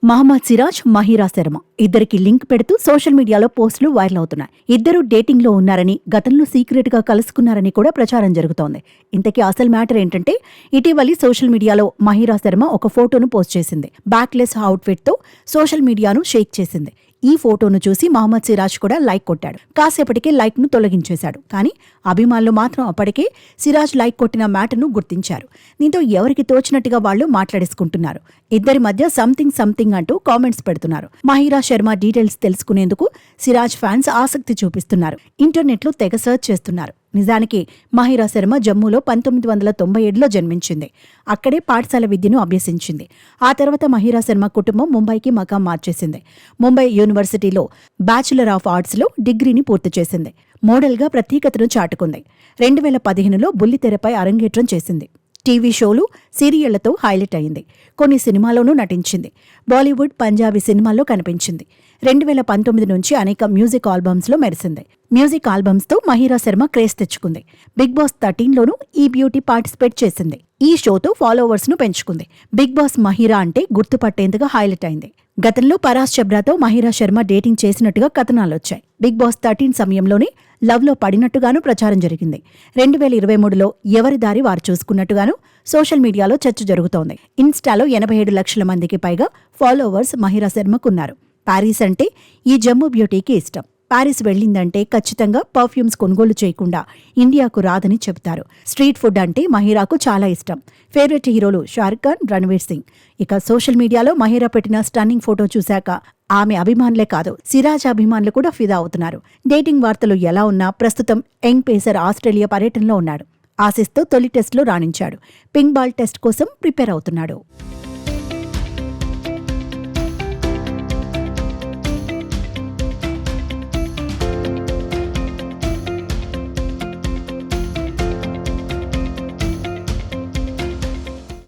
మహమ్మద్ సిరాజ్, మహిరా శర్మ ఇద్దరికి లింక్ పెడుతూ సోషల్ మీడియాలో పోస్టులు వైరల్ అవుతున్నాయి. ఇద్దరు డేటింగ్ లో ఉన్నారని, గతంలో సీక్రెట్ గా కలుసుకున్నారని కూడా ప్రచారం జరుగుతోంది. ఇంతకీ అసలు మ్యాటర్ ఏంటంటే, ఇటీవలి సోషల్ మీడియాలో మహిరా శర్మ ఒక ఫోటోను పోస్ట్ చేసింది. బ్యాక్లెస్ అవుట్ఫిట్ తో సోషల్ మీడియాను షేక్ చేసింది. ఈ ఫోటోను చూసి మహమ్మద్ సిరాజ్ కూడా లైక్ కొట్టాడు. కాసేపటికే లైక్ ను తొలగించేశాడు. కానీ అభిమానులు మాత్రం అప్పటికే సిరాజ్ లైక్ కొట్టిన మ్యాటర్ను గుర్తించారు. దీంతో ఎవరికి తోచినట్టుగా వాళ్లు మాట్లాడేసుకుంటున్నారు. ఇద్దరి మధ్య సంథింగ్ అంటూ కామెంట్స్ పెడుతున్నారు. మహిరా శర్మ డీటెయిల్స్ తెలుసుకునేందుకు సిరాజ్ ఫ్యాన్స్ ఆసక్తి చూపిస్తున్నారు. ఇంటర్నెట్లో తెగ సర్చ్ చేస్తున్నారు. నిజానికి మహిరా శర్మ జమ్మూలో 1997లో జన్మించింది. అక్కడే పాఠశాల విద్యను అభ్యసించింది. ఆ తర్వాత మహిరా శర్మ కుటుంబం ముంబైకి మకాం మార్చేసింది. ముంబై యూనివర్సిటీలో బ్యాచులర్ ఆఫ్ ఆర్ట్స్లో డిగ్రీని పూర్తి చేసింది. మోడల్గా ప్రత్యేకతను చాటుకుంది. 2015లో బుల్లితెరపై అరంగేట్రం చేసింది. టీవీ షోలు, సీరియళ్లతో హైలైట్ అయింది. కొన్ని సినిమాల్లోనూ నటించింది. బాలీవుడ్, పంజాబీ సినిమాల్లో కనిపించింది. 2019 నుంచి అనేక మ్యూజిక్ ఆల్బమ్స్లో మెరిసింది. మ్యూజిక్ ఆల్బమ్స్తో మహిరా శర్మ క్రేజ్ తెచ్చుకుంది. బిగ్ బాస్ 13లోనూ ఈ బ్యూటీ పార్టిసిపేట్ చేసింది. ఈ షోతో ఫాలోవర్స్ ను పెంచుకుంది. బిగ్ బాస్ మహిరా అంటే గుర్తుపట్టేందుకు హైలైట్ అయింది. గతంలో పరాస్ చబ్రాతో మహిరా శర్మ డేటింగ్ చేసినట్టుగా కథనాలొచ్చాయి. బిగ్ బాస్ 13 సమయంలోనే లవ్ లో పడినట్టుగాను ప్రచారం జరిగింది. 2023లో ఎవరి దారి వారు చూసుకున్నట్టుగాను సోషల్ మీడియాలో చర్చ జరుగుతోంది. ఇన్స్టాలో 87 లక్షల మందికి పైగా ఫాలోవర్స్ మహిరా శర్మకున్నారు. పారిస్ అంటే ఈ జమ్మూ బ్యూటీకి ఇష్టం. పారిస్ వెళ్లిందంటే ఖచ్చితంగా పర్ఫ్యూమ్స్ కొనుగోలు చేయకుండా ఇండియాకు రాదని చెబుతారు. స్ట్రీట్ ఫుడ్ అంటే మహిరాకు చాలా ఇష్టం. ఫేవరెట్ హీరోలు షారుఖ్ ఖాన్, రణ్వీర్ సింగ్. ఇక సోషల్ మీడియాలో మహిరా పెట్టిన స్టన్నింగ్ ఫోటో చూశాక ఆమె అభిమానులే కాదు, సిరాజ్ అభిమానులు కూడా ఫిదా అవుతున్నారు. డేటింగ్ వార్తలు ఎలా ఉన్నా ప్రస్తుతం యంగ్ పేసర్ ఆస్ట్రేలియా పర్యటనలో ఉన్నాడు. ఆసీస్తో తొలి టెస్టులో రాణించాడు. పింక్ బాల్ టెస్ట్ కోసం ప్రిపేర్ అవుతున్నాడు.